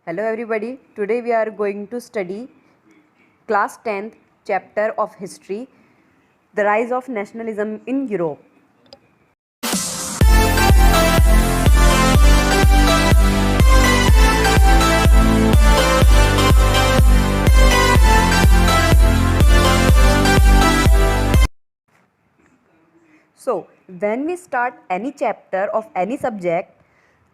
Hello everybody, today we are going to study class 10th chapter of history, the rise of nationalism in Europe. So, when we start any chapter of any subject,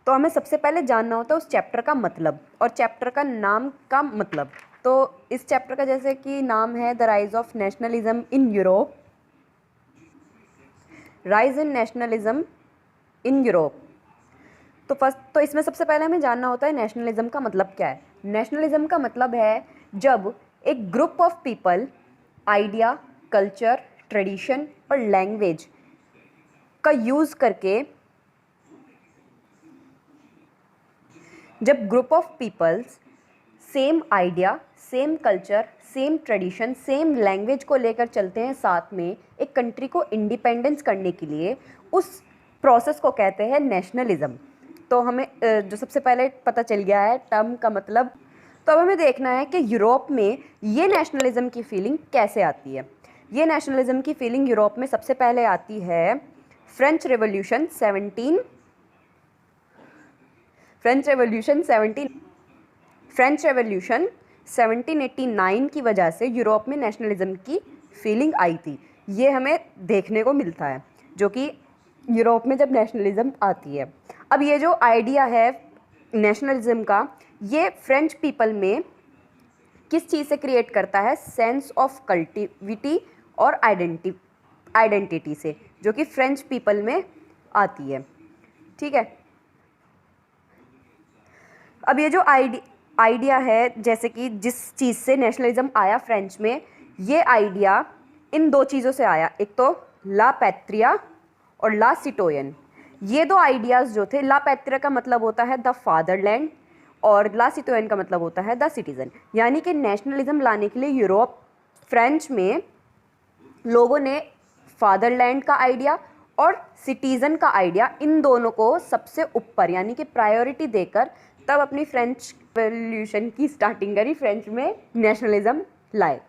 तो हमें सबसे पहले जानना होता है उस chapter का मतलब और चैप्टर का नाम का मतलब। तो इस चैप्टर का जैसे कि नाम है the rise of nationalism in Europe, rise in nationalism in Europe. तो इसमें सबसे पहले हमें जानना होता है नेशनलिज्म का मतलब क्या है। नेशनलिज्म का मतलब है जब एक group of people idea, culture, tradition और लैंग्वेज का यूज़ करके, जब group of peoples same idea, same culture, same tradition, same language को लेकर चलते हैं साथ में एक कंट्री को इंडिपेंडेंस करने के लिए, उस प्रोसेस को कहते हैं नेशनलिज्म। तो हमें जो सबसे पहले पता चल गया है टर्म का मतलब। तो अब हमें देखना है कि यूरोप में ये नेशनलिज्म की फीलिंग कैसे आती है। ये नेशनलिज्म की फीलिंग यूरोप में सबसे पहले आती है फ्रेंच रेवोल्यूशन 1789 की वजह से यूरोप में नेशनलिज्म की फीलिंग आई थी। ये हमें देखने को मिलता है जो कि यूरोप में जब नेशनलिज्म आती है। अब ये जो आइडिया है नेशनलिज्म का, ये फ्रेंच पीपल में किस चीज़ से क्रिएट करता है? सेंस ऑफ कल्टिविटी और आइडेंटिटी से, जो कि फ्रेंच पीपल में आती है। ठीक है। अब ये जो आइडिया है, जैसे कि जिस चीज़ से नेशनलिज्म आया फ्रेंच में, ये आइडिया इन दो चीज़ों से आया। एक तो ला पैट्रिया और ला सिटोयन। ये दो आइडियाज़ जो थे, ला पैट्रिया का मतलब होता है द फादरलैंड और ला सिटोयन का मतलब होता है द सिटीज़न। यानी कि नेशनलिज्म लाने के लिए फ्रेंच में लोगों ने फादरलैंड का आइडिया और सिटीज़न का आइडिया, इन दोनों को सबसे ऊपर यानी कि प्रायोरिटी देकर तब अपनी फ्रेंच रेवोल्यूशन की स्टार्टिंग करी, फ्रेंच में नेशनलिज्म लाए।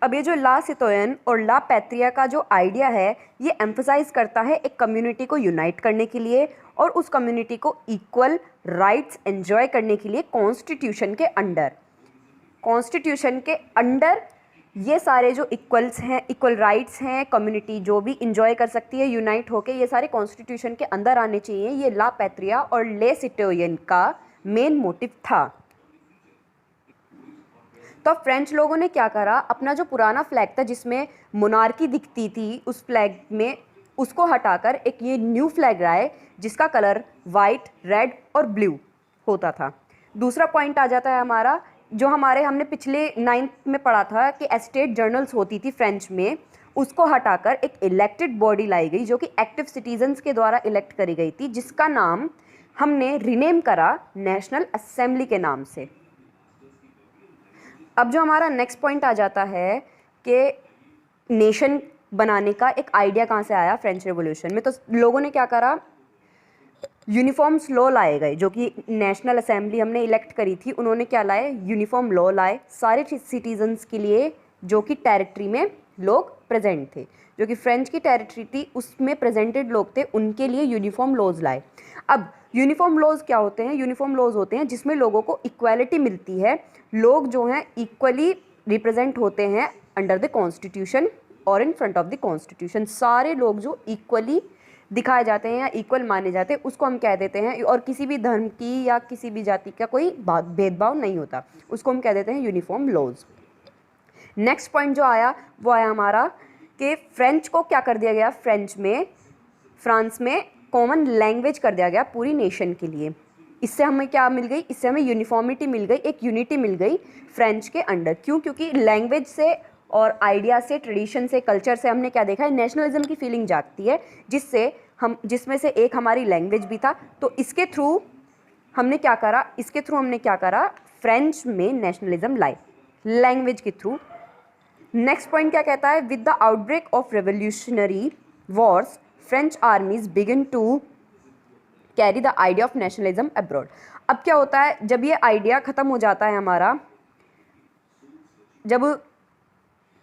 अब ये जो ला सिटोयन और ला पैट्रिया का जो आइडिया है, ये एम्फसाइज करता है एक कम्युनिटी को यूनाइट करने के लिए और उस कम्युनिटी को इक्वल राइट्स एंजॉय करने के लिए कॉन्स्टिट्यूशन के अंडर ये सारे जो इक्वल राइट्स हैं, कम्युनिटी जो भी इंजॉय कर सकती है यूनाइट होके, ये सारे कॉन्स्टिट्यूशन के अंदर आने चाहिए। ये ला पैट्रिया और ले सिटोयन का मेन मोटिव था। तो फ्रेंच लोगों ने क्या करा, अपना जो पुराना फ्लैग था जिसमें मोनार्की दिखती थी, उस फ्लैग में उसको हटाकर एक ये न्यू फ्लैग लाए जिसका कलर वाइट, रेड और ब्लू होता था। दूसरा पॉइंट आ जाता है हमारा, जो हमने पिछले 9th में पढ़ा था कि एस्टेट जर्नल्स होती थी फ्रेंच में, उसको हटाकर एक इलेक्टेड बॉडी लाई गई जो कि एक्टिव सिटीजन्स के द्वारा इलेक्ट करी गई थी, जिसका नाम हमने रीनेम करा नेशनल असेंबली के नाम से। अब जो हमारा नेक्स्ट पॉइंट आ जाता है कि नेशन बनाने का एक आइडिया कहाँ से आया फ्रेंच रेवोल्यूशन में। तो लोगों ने क्या करा, यूनिफॉर्म्स लॉ लाए गए, जो कि नेशनल असेंबली हमने इलेक्ट करी थी, उन्होंने क्या लाए, यूनिफॉर्म लॉ लाए सारे सिटीजन्स के लिए जो कि टेरिटरी में लोग प्रेजेंट थे, जो कि फ्रेंच की टेरिटरी थी उसमें प्रेजेंटेड लोग थे, उनके लिए यूनिफॉर्म लॉज लाए। अब यूनिफॉर्म लॉज क्या होते हैं? यूनिफॉर्म लॉज होते हैं जिसमें लोगों को इक्वालिटी मिलती है, लोग जो हैं इक्वली रिप्रेजेंट होते हैं अंडर द कॉन्स्टिट्यूशन और in front of the constitution. सारे लोग जो इक्वली दिखाए जाते हैं या इक्वल माने जाते हैं, उसको हम कह देते हैं, और किसी भी धर्म की या किसी भी जाति का कोई भेदभाव नहीं होता, उसको हम कह देते हैं यूनिफॉर्म लॉज। नेक्स्ट पॉइंट जो आया वो आया हमारा कि फ्रेंच को क्या कर दिया गया, फ्रांस में कॉमन लैंग्वेज कर दिया गया पूरी नेशन के लिए। इससे हमें क्या मिल गई, इससे हमें यूनिफॉर्मिटी मिल गई, एक यूनिटी मिल गई फ्रेंच के अंडर। क्यों? क्योंकि लैंग्वेज से और आइडिया से, ट्रेडिशन से, कल्चर से हमने क्या देखा है, नेशनलिज्म की फीलिंग जागती है, जिसमें से एक हमारी लैंग्वेज भी था। तो इसके थ्रू हमने क्या करा, फ्रेंच में नेशनलिज्म लाए लैंग्वेज के थ्रू। नेक्स्ट पॉइंट क्या कहता है, with the outbreak of revolutionary wars French armies begin to carry the idea of nationalism abroad. अब क्या होता है, जब ये आइडिया ख़त्म हो जाता है हमारा, जब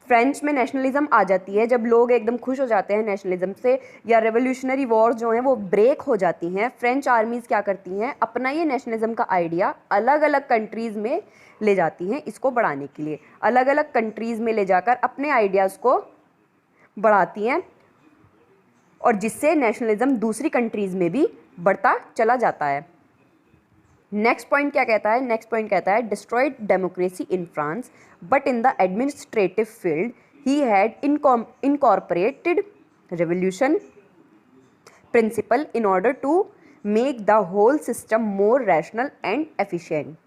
फ्रेंच में नेशनलिज्म आ जाती है, जब लोग एकदम खुश हो जाते हैं नेशनलिज्म से, या रेवोल्यूशनरी वॉर जो हैं वो ब्रेक हो जाती हैं, फ्रेंच आर्मीज़ क्या करती हैं, अपना ये नेशनलिज्म का आइडिया अलग अलग कंट्रीज़ में ले जाती हैं इसको बढ़ाने के लिए, अलग अलग कंट्रीज़ में ले जाकर अपने आइडियाज़ को बढ़ाती हैं, और जिससे नेशनलिज्म दूसरी कंट्रीज़ में भी बढ़ता चला जाता है। नेक्स्ट पॉइंट क्या कहता है, नेक्स्ट पॉइंट कहता है destroyed democracy in France but in the administrative field he had incorporated revolution principle in order to make the whole system more rational and efficient.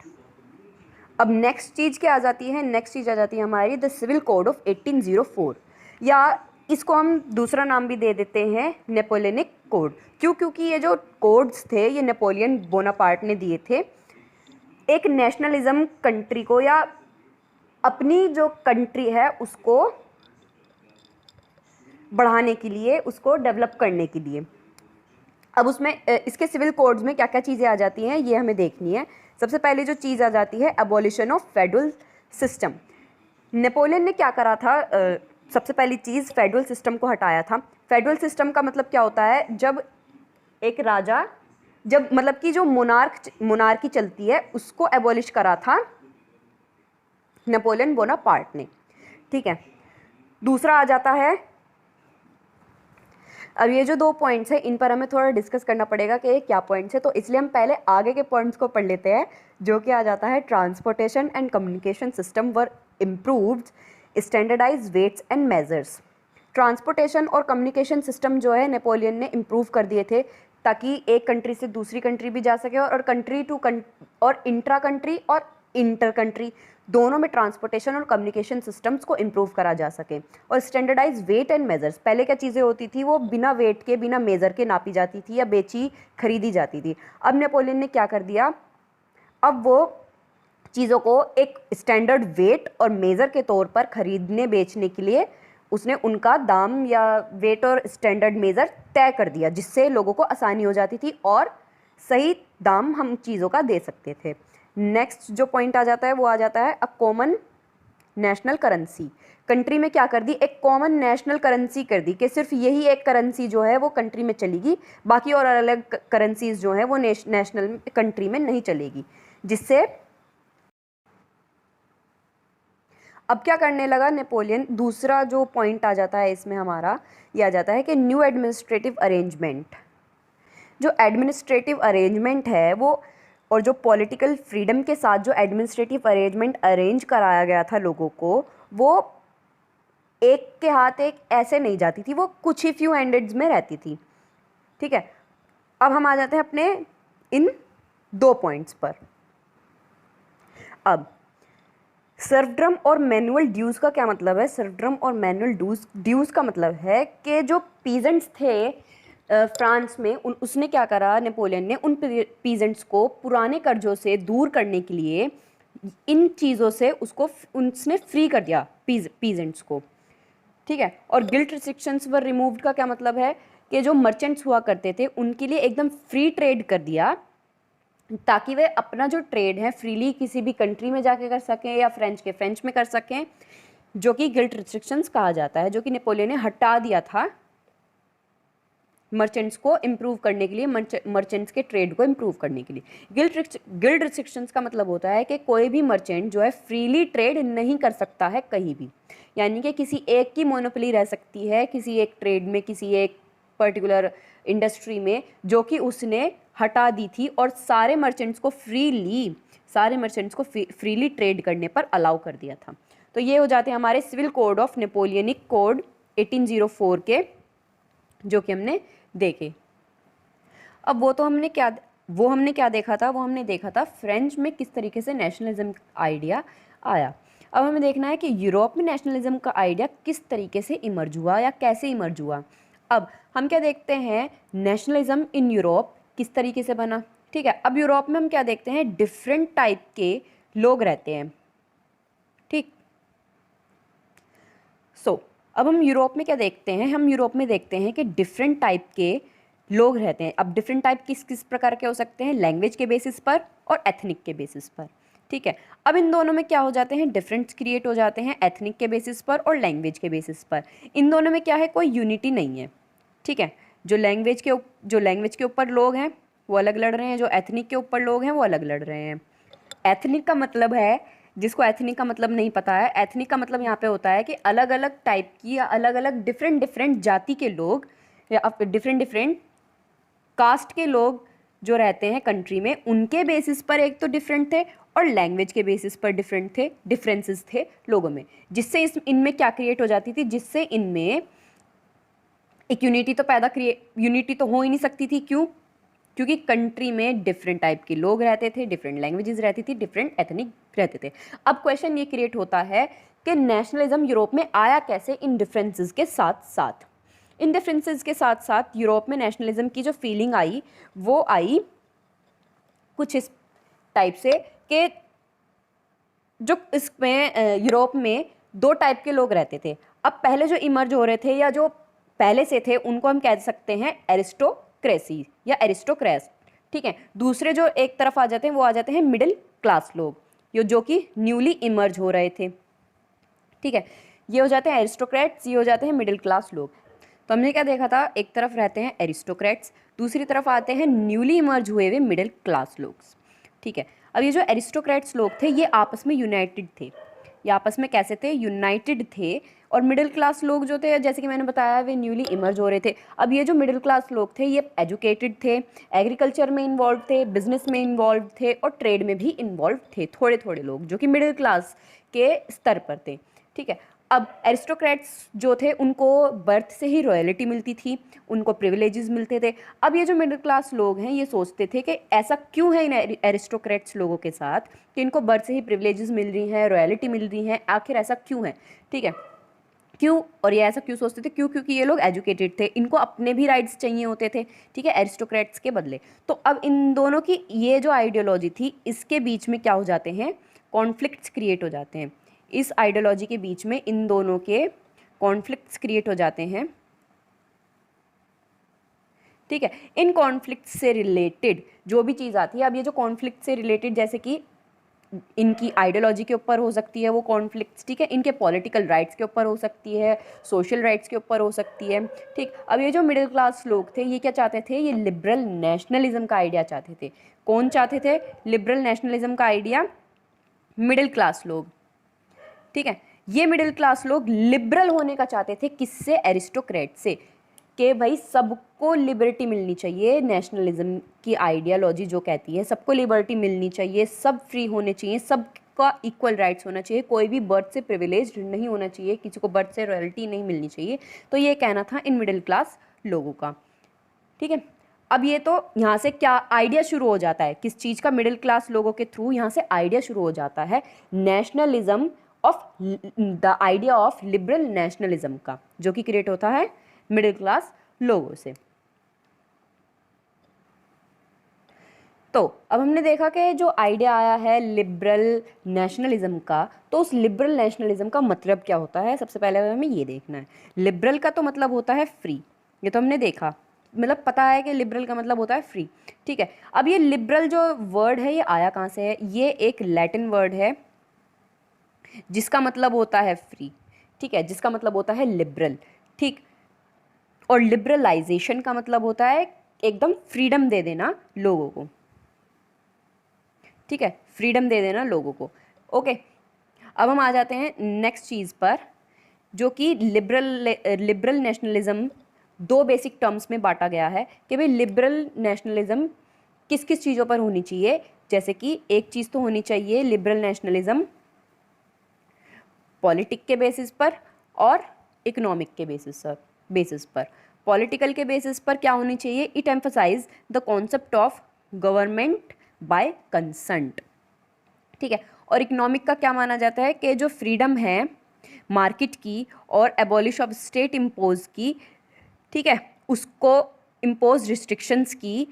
अब नेक्स्ट चीज़ क्या आ जाती है, नेक्स्ट चीज़ आ जाती है हमारी द सिविल कोड ऑफ 1804, या इसको हम दूसरा नाम भी दे देते हैं नेपोलियनिक कोड। क्यों? क्योंकि ये जो कोड्स थे ये नेपोलियन बोनापार्ट ने दिए थे एक नेशनलिज्म कंट्री को, या अपनी जो कंट्री है उसको बढ़ाने के लिए, उसको डेवलप करने के लिए। अब उसमें इसके सिविल कोड्स में क्या क्या चीज़ें आ जाती हैं ये हमें देखनी है। सबसे पहले जो चीज़ आ जाती है abolition of federal system. Napoleon ने क्या करा था, सबसे पहली चीज़ फेडरल सिस्टम को हटाया था। फेडरल सिस्टम का मतलब क्या होता है, जब एक राजा, जब मतलब कि जो मोनार्की चलती है उसको एबॉलिश करा था नेपोलियन बोनापार्ट ने। ठीक है, दूसरा आ जाता है, अब ये जो 2 पॉइंट्स हैं इन पर हमें थोड़ा डिस्कस करना पड़ेगा कि ये क्या पॉइंट्स है, तो इसलिए हम पहले आगे के पॉइंट्स को पढ़ लेते हैं, जो कि आ जाता है transportation and communication system were improved, standardise weights and measures. Transportation और कम्युनिकेशन सिस्टम जो है नेपोलियन ने इम्प्रूव कर दिए थे, ताकि एक कंट्री से दूसरी कंट्री भी जा सके, और कंट्री टू और इंट्रा कंट्री और इंटर कंट्री दोनों में ट्रांसपोर्टेशन और कम्युनिकेशन सिस्टम्स को इम्प्रूव करा जा सके। और स्टैंडर्डाइज वेट एंड मेजर्स, पहले क्या चीज़ें होती थी, वो बिना वेट के, बिना मेज़र के नापी जाती थी या बेची खरीदी जाती थी। अब नेपोलियन ने क्या कर दिया, अब वो चीज़ों को एक स्टैंडर्ड वेट और मेज़र के तौर पर खरीदने बेचने के लिए उसने उनका दाम या वेट और स्टैंडर्ड मेज़र तय कर दिया, जिससे लोगों को आसानी हो जाती थी और सही दाम हम चीज़ों का दे सकते थे। नेक्स्ट जो पॉइंट आ जाता है वो आ जाता है a common national currency. Country में क्या कर दी, एक कॉमन नेशनल करेंसी कर दी, कि सिर्फ यही एक करेंसी जो है वो कंट्री में चलेगी, बाकी और अलग करेंसीज जो है वो नेशनल कंट्री में नहीं चलेगी। जिससे अब क्या करने लगा नेपोलियन, दूसरा जो पॉइंट आ जाता है इसमें हमारा ये आ जाता है कि न्यू एडमिनिस्ट्रेटिव अरेंजमेंट। जो एडमिनिस्ट्रेटिव अरेंजमेंट है वो, और जो पॉलिटिकल फ्रीडम के साथ जो एडमिनिस्ट्रेटिव अरेंजमेंट अरेंज कराया गया था लोगों को, वो एक के हाथ एक ऐसे नहीं जाती थी, वो कुछ ही फ्यू हैंडेड्स में रहती थी। ठीक है, अब हम आ जाते हैं अपने इन 2 पॉइंट्स पर। अब सर्वड्रम और मैनुअल ड्यूज़ का क्या मतलब है, सर्वड्रम और मैनुअल ड्यूज़ का मतलब है कि जो पीजेंट्स थे फ्रांस में, उसने क्या करा, नेपोलियन ने उन पीजेंट्स को पुराने कर्जों से दूर करने के लिए इन चीज़ों से उसने फ्री कर दिया पीजेंट्स को। ठीक है, और गिल्ट रिस्ट्रिक्शंस वर रिमूव्ड का क्या मतलब है कि जो मर्चेंट्स हुआ करते थे उनके लिए एकदम फ्री ट्रेड कर दिया, ताकि वे अपना जो ट्रेड है फ्रीली किसी भी कंट्री में जाके कर सकें या फ्रेंच में कर सकें, जो कि गिल्ट रिस्ट्रिक्शंस कहा जाता है, जो कि नेपोलियन ने हटा दिया था मर्चेंट्स को इम्प्रूव करने के लिए, मर्चेंट्स के ट्रेड को इम्प्रूव करने के लिए। गिल्ड रिस्ट्रिक्शंस का मतलब होता है कि कोई भी मर्चेंट जो है फ्रीली ट्रेड नहीं कर सकता है कहीं भी, यानी कि किसी एक की मोनोपोली रह सकती है किसी एक ट्रेड में, किसी एक पर्टिकुलर इंडस्ट्री में, जो कि उसने हटा दी थी, और सारे मर्चेंट्स को फ्रीली ट्रेड करने पर अलाउ कर दिया था। तो ये हो जाते हैं हमारे civil code of Napoleonic code 1804 के, जो कि हमने देखे। अब वो हमने क्या देखा था, वो हमने देखा था फ्रेंच में किस तरीके से नेशनलिज्म आइडिया आया। अब हमें देखना है कि यूरोप में नेशनलिज्म का आइडिया किस तरीके से इमर्ज हुआ या कैसे इमर्ज हुआ। अब हम क्या देखते हैं, नेशनलिज्म इन यूरोप किस तरीके से बना। ठीक है, अब यूरोप में हम क्या देखते हैं, डिफरेंट टाइप के लोग रहते हैं। ठीक, अब हम यूरोप में क्या देखते हैं, हम यूरोप में देखते हैं कि डिफरेंट टाइप के लोग रहते हैं। अब डिफरेंट टाइप किस किस प्रकार के हो सकते हैं, लैंग्वेज के बेसिस पर और एथनिक के बेसिस पर, ठीक है। अब इन दोनों में क्या हो जाते हैं, डिफरेंस क्रिएट हो जाते हैं एथनिक के बेसिस पर और लैंग्वेज के बेसिस पर। इन दोनों में क्या है, कोई यूनिटी नहीं है, ठीक है। जो लैंग्वेज के ऊपर लोग हैं वो अलग लड़ रहे हैं, जो एथनिक के ऊपर लोग हैं वो अलग लड़ रहे हैं। एथनिक का मतलब है, जिसको एथनिक का मतलब नहीं पता है, एथनिक का मतलब यहाँ पे होता है कि अलग अलग टाइप की या अलग अलग डिफरेंट डिफरेंट जाति के लोग या डिफरेंट डिफरेंट कास्ट के लोग जो रहते हैं कंट्री में, उनके बेसिस पर एक तो डिफरेंट थे और लैंग्वेज के बेसिस पर डिफरेंसेस थे लोगों में, जिससे इनमें क्या क्रिएट हो जाती थी, जिससे इनमें एक यूनिटी तो हो ही नहीं सकती थी। क्यों? क्योंकि कंट्री में डिफरेंट टाइप के लोग रहते थे, डिफरेंट लैंग्वेजेस रहती थी, डिफरेंट एथनिक रहते थे। अब क्वेश्चन ये क्रिएट होता है कि नेशनलिज्म यूरोप में आया कैसे इन डिफरेंसेस के साथ साथ। इन डिफरेंसेस के साथ साथ यूरोप में नेशनलिज्म की जो फीलिंग आई वो आई कुछ इस टाइप से कि जो इसमें यूरोप में दो टाइप के लोग रहते थे। अब पहले जो इमर्ज हो रहे थे या जो पहले से थे उनको हम कह सकते हैं एरिस्टोक्रेसी या एरिस्टोक्रेट्स, ठीक है। दूसरे जो एक तरफ आ जाते हैं वो आ जाते हैं मिडिल क्लास लोग, जो कि न्यूली इमर्ज हो रहे थे, ठीक है। ये हो जाते हैं एरिस्टोक्रेट्स, ये हो जाते हैं मिडिल क्लास लोग। तो हमने क्या देखा था, एक तरफ रहते हैं एरिस्टोक्रेट्स, दूसरी तरफ आते हैं न्यूली इमर्ज हुए हुए मिडिल क्लास लोग, ठीक है। अब ये जो एरिस्टोक्रेट्स लोग थे ये आपस में यूनाइटेड थे, ये आपस में कैसे थे, यूनाइटेड थे। और मिडिल क्लास लोग जो थे, जैसे कि मैंने बताया, वे न्यूली इमर्ज हो रहे थे। अब ये जो मिडिल क्लास लोग थे ये एजुकेटेड थे, एग्रीकल्चर में इन्वॉल्व थे, बिजनेस में इन्वॉल्व थे और ट्रेड में भी इन्वॉल्व थे, थोड़े थोड़े लोग जो कि मिडिल क्लास के स्तर पर थे, ठीक है। अब एरिस्टोक्रेट्स जो थे उनको बर्थ से ही रॉयल्टी मिलती थी, उनको प्रिविलेजेस मिलते थे। अब ये जो मिडिल क्लास लोग हैं ये सोचते थे कि ऐसा क्यों है इन एरिस्टोक्रेट्स लोगों के साथ कि इनको बर्थ से ही प्रिविलेजेस मिल रही हैं, रॉयल्टी मिल रही हैं, आखिर ऐसा क्यों है, ठीक है। क्यों? और ये ऐसा क्यों सोचते थे? क्यों? क्योंकि ये लोग एजुकेटेड थे, इनको अपने भी राइट्स चाहिए होते थे, ठीक है, एरिस्टोक्रेट्स के बदले। तो अब इन दोनों की ये जो आइडियोलॉजी थी इसके बीच में क्या हो जाते हैं, कॉन्फ्लिक्ट्स क्रिएट हो जाते हैं। इस आइडियोलॉजी के बीच में इन दोनों के कॉन्फ्लिक्ट्स क्रिएट हो जाते हैं, ठीक है। इन कॉन्फ्लिक्ट से रिलेटेड जो भी चीज़ आती है, अब ये जो कॉन्फ्लिक्ट से रिलेटेड जैसे कि इनकी आइडियोलॉजी के ऊपर हो सकती है वो कॉन्फ्लिक्ट्स, ठीक है, इनके पॉलिटिकल राइट्स के ऊपर हो सकती है, सोशल राइट्स के ऊपर हो सकती है, ठीक। अब ये जो मिडिल क्लास लोग थे ये क्या चाहते थे, ये लिबरल नेशनलिज्म का आइडिया चाहते थे। कौन चाहते थे लिबरल नेशनलिज्म का आइडिया? मिडिल क्लास लोग, ठीक है। ये मिडिल क्लास लोग लिबरल होने का चाहते थे, किससे? एरिस्टोक्रेट से, कि भाई सबको लिबर्टी मिलनी चाहिए। नेशनलिज्म की आइडियोलॉजी जो कहती है सबको लिबर्टी मिलनी चाहिए, सब फ्री होने चाहिए, सबका इक्वल राइट्स होना चाहिए, कोई भी बर्थ से प्रिविलेज नहीं होना चाहिए, किसी को बर्थ से रॉयल्टी नहीं मिलनी चाहिए। तो ये कहना था इन मिडिल क्लास लोगों का, ठीक है। अब ये तो यहाँ से क्या आइडिया शुरू हो जाता है, किस चीज़ का? मिडिल क्लास लोगों के थ्रू यहाँ से आइडिया शुरू हो जाता है nationalism of the idea of liberal nationalism का, जो कि क्रिएट होता है मिडिल क्लास लोगों से। तो अब हमने देखा कि जो आइडिया आया है लिबरल नेशनलिज्म का, तो उस लिबरल नेशनलिज्म का मतलब क्या होता है, सबसे पहले हमें ये देखना है। लिबरल का तो मतलब होता है फ्री, ये तो हमने देखा, मतलब पता है कि लिबरल का मतलब होता है फ्री, ठीक है। अब ये लिबरल जो वर्ड है ये आया कहाँ से है? ये एक लैटिन वर्ड है जिसका मतलब होता है फ्री, ठीक है, जिसका मतलब होता है लिबरल, ठीक। और लिबरलाइजेशन का मतलब होता है एकदम फ्रीडम दे देना लोगों को, ठीक है, फ्रीडम दे देना लोगों को, ओके। अब हम आ जाते हैं नेक्स्ट चीज़ पर, जो कि लिबरल नेशनलिज्म दो बेसिक टर्म्स में बांटा गया है कि भाई लिबरल नेशनलिज्म किस किस चीज़ों पर होनी चाहिए। जैसे कि एक चीज़ तो होनी चाहिए लिबरल नेशनलिज्म पॉलिटिक के बेसिस पर और इकोनॉमिक के बेसिस पर। पॉलिटिकल के बेसिस पर क्या होनी चाहिए? It emphasise the concept of government by consent, ठीक है। और इकोनॉमिक का क्या माना जाता है कि जो फ्रीडम है मार्केट की और एबॉलिश ऑफ स्टेट इम्पोज की, ठीक है, उसको इम्पोज रिस्ट्रिक्शंस की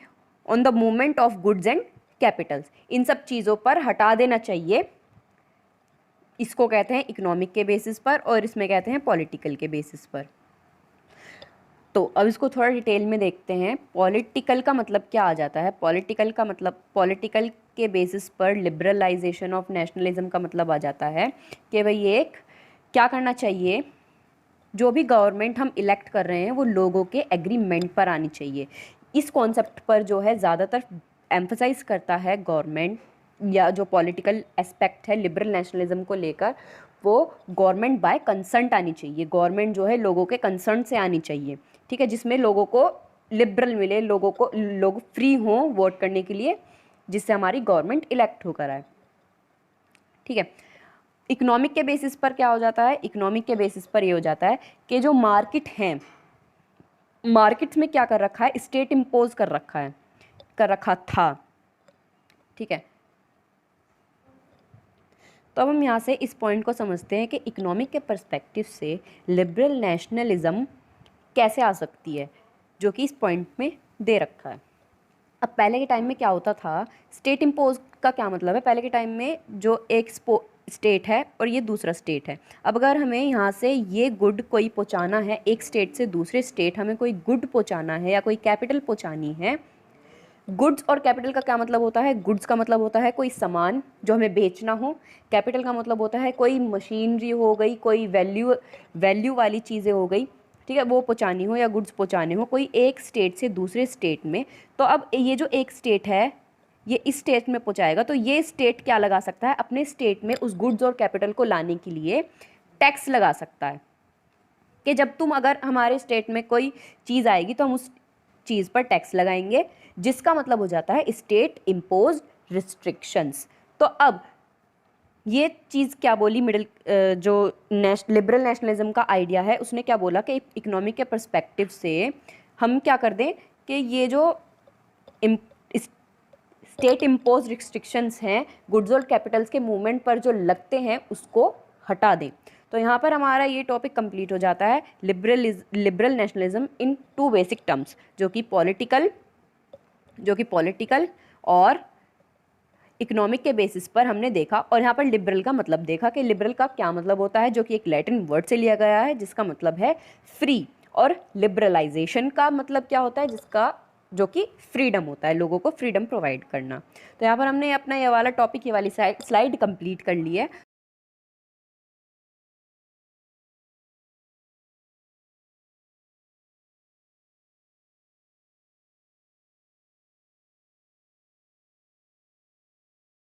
on the movement of goods and capitals, इन सब चीज़ों पर हटा देना चाहिए। इसको कहते हैं इकोनॉमिक के बेसिस पर और इसमें कहते हैं पॉलिटिकल के बेसिस पर। तो अब इसको थोड़ा डिटेल में देखते हैं। पॉलिटिकल का मतलब क्या आ जाता है? पॉलिटिकल का मतलब, पॉलिटिकल के बेसिस पर लिबरलाइजेशन ऑफ नेशनलिज्म का मतलब आ जाता है कि भाई एक क्या करना चाहिए, जो भी गवर्नमेंट हम इलेक्ट कर रहे हैं वो लोगों के एग्रीमेंट पर आनी चाहिए। इस कॉन्सेप्ट पर जो है ज़्यादातर एम्फसाइज करता है गवर्नमेंट, या जो पॉलिटिकल एस्पेक्ट है लिबरल नेशनलिज्म को लेकर, वो गवर्नमेंट बाय कंसर्ट आनी चाहिए। गवर्नमेंट जो है लोगों के कंसर्ट से आनी चाहिए, ठीक है, जिसमें लोगों को लिबरल मिले, लोग फ्री हों वोट करने के लिए, जिससे हमारी गवर्नमेंट इलेक्ट होकर आए, ठीक है। इकोनॉमिक के बेसिस पर क्या हो जाता है? इकोनॉमिक के बेसिस पर ये हो जाता है कि जो मार्केट हैं, मार्केट्स में क्या कर रखा है, स्टेट इम्पोज कर रखा था, ठीक है। तो अब हम यहाँ से इस पॉइंट को समझते हैं कि इकोनॉमिक के पर्सपेक्टिव से लिबरल नेशनलिज्म कैसे आ सकती है, जो कि इस पॉइंट में दे रखा है। अब पहले के टाइम में क्या होता था, स्टेट इम्पोज का क्या मतलब है? पहले के टाइम में जो एक स्टेट है और ये दूसरा स्टेट है, अब अगर हमें यहाँ से ये गुड कोई पहुँचाना है, एक स्टेट से दूसरे स्टेट हमें कोई गुड पहुँचाना है या कोई कैपिटल पहुँचानी है। गुड्स और कैपिटल का क्या मतलब होता है? गुड्स का मतलब होता है कोई सामान जो हमें बेचना हो, कैपिटल का मतलब होता है कोई मशीनरी हो गई, कोई वैल्यू वाली चीज़ें हो गई, ठीक है, वो पहुँचानी हो या गुड्स पहुँचाने हो कोई एक स्टेट से दूसरे स्टेट में। तो अब ये जो एक स्टेट है ये इस स्टेट में पहुँचाएगा, तो ये स्टेट क्या लगा सकता है? अपने स्टेट में उस गुड्स और कैपिटल को लाने के लिए टैक्स लगा सकता है, कि जब तुम अगर हमारे स्टेट में कोई चीज़ आएगी तो हम उस चीज़ पर टैक्स लगाएंगे, जिसका मतलब हो जाता है स्टेट इम्पोज्ड रिस्ट्रिक्शंस। तो अब ये चीज़ क्या बोली जो लिबरल नेशनलिज्म का आइडिया है, उसने क्या बोला कि इकोनॉमिक के पर्सपेक्टिव से हम क्या कर दें कि ये जो स्टेट इम्पोज रिस्ट्रिक्शंस हैं गुड्स और कैपिटल्स के मूवमेंट पर जो लगते हैं उसको हटा दें। तो यहाँ पर हमारा ये टॉपिक कंप्लीट हो जाता है, liberal nationalism in two basic terms, जो कि पॉलिटिकल और इकोनॉमिक के बेसिस पर हमने देखा। और यहाँ पर लिबरल का मतलब देखा कि लिबरल का क्या मतलब होता है, जो कि एक लैटिन वर्ड से लिया गया है जिसका मतलब है फ्री, और लिबरलाइजेशन का मतलब क्या होता है, जो कि फ्रीडम होता है, लोगों को फ्रीडम प्रोवाइड करना। तो यहाँ पर हमने अपना ये वाला टॉपिक, ये वाली स्लाइड कंप्लीट कर ली है।